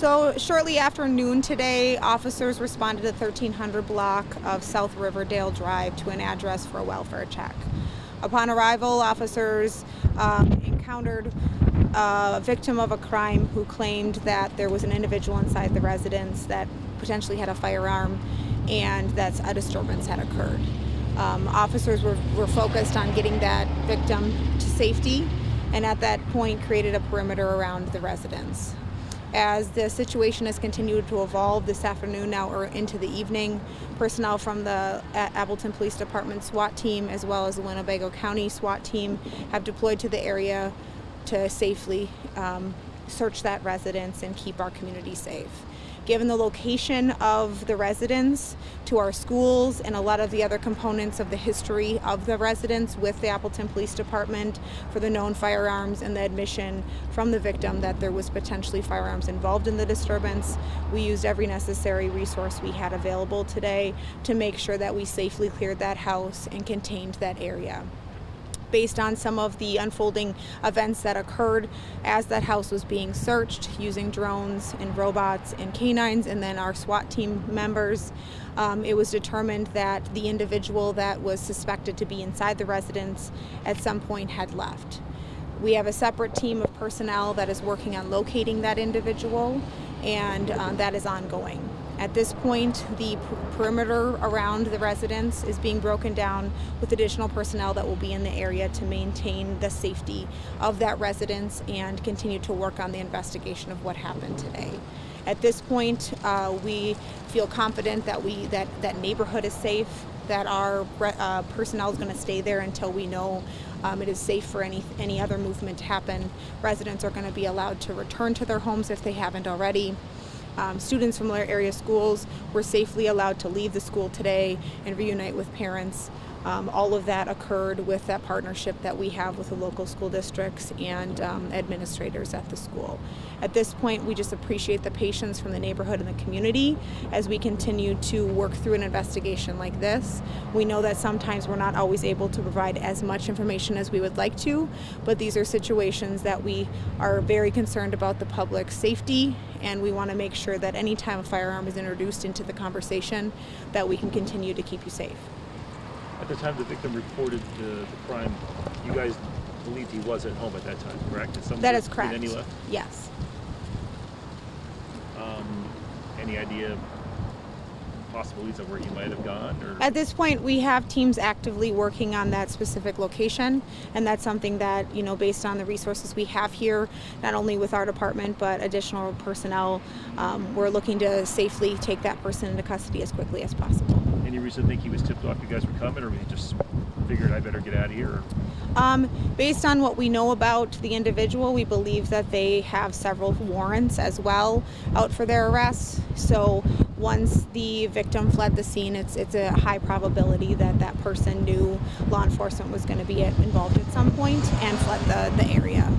So shortly after noon today, officers responded to the 1300 block of South Riverdale Drive to an address for a welfare check. Upon arrival, officers encountered a victim of a crime who claimed that there was an individual inside the residence that potentially had a firearm and that a disturbance had occurred. Officers were focused on getting that victim to safety, and at that point created a perimeter around the residence. As the situation has continued to evolve this afternoon now or into the evening, personnel from the Appleton Police Department SWAT team as well as the Winnebago County SWAT team have deployed to the area to safely search that residence and keep our community safe. Given the location of the residence to our schools and a lot of the other components of the history of the residence with the Appleton Police Department for the known firearms and the admission from the victim that there was potentially firearms involved in the disturbance, we used every necessary resource we had available today to make sure that we safely cleared that house and contained that area. Based on some of the unfolding events that occurred as that house was being searched using drones and robots and canines and then our SWAT team members, it was determined that the individual that was suspected to be inside the residence at some point had left. We have a separate team of personnel that is working on locating that individual, and that is ongoing. At this point, the perimeter around the residence is being broken down with additional personnel that will be in the area to maintain the safety of that residence and continue to work on the investigation of what happened today. At this point, we feel confident that that neighborhood is safe, that our personnel is going to stay there until we know it is safe for any other movement to happen. Residents are going to be allowed to return to their homes if they haven't already. Students from their area schools were safely allowed to leave the school today and reunite with parents. All of that occurred with that partnership that we have with the local school districts and administrators at the school. At this point, we just appreciate the patience from the neighborhood and the community as we continue to work through an investigation like this. We know that sometimes we're not always able to provide as much information as we would like to, but these are situations that we are very concerned about the public's safety, and we want to make sure that any time a firearm is introduced into the conversation, that we can continue to keep you safe. At the time the victim reported the crime, you guys believed he was at home at that time, correct? That is correct. And then he left? Yes. Any idea possibilities of where he might have gone? Or? At this point, we have teams actively working on that specific location, and that's something that, based on the resources we have here, not only with our department, but additional personnel, we're looking to safely take that person into custody as quickly as possible. Any reason to think he was tipped off you guys were coming, or he just figured I better get out of here? Based on what we know about the individual, we believe that they have several warrants as well out for their arrests. So once the victim fled the scene, it's a high probability that that person knew law enforcement was going to be involved at some point and fled the area.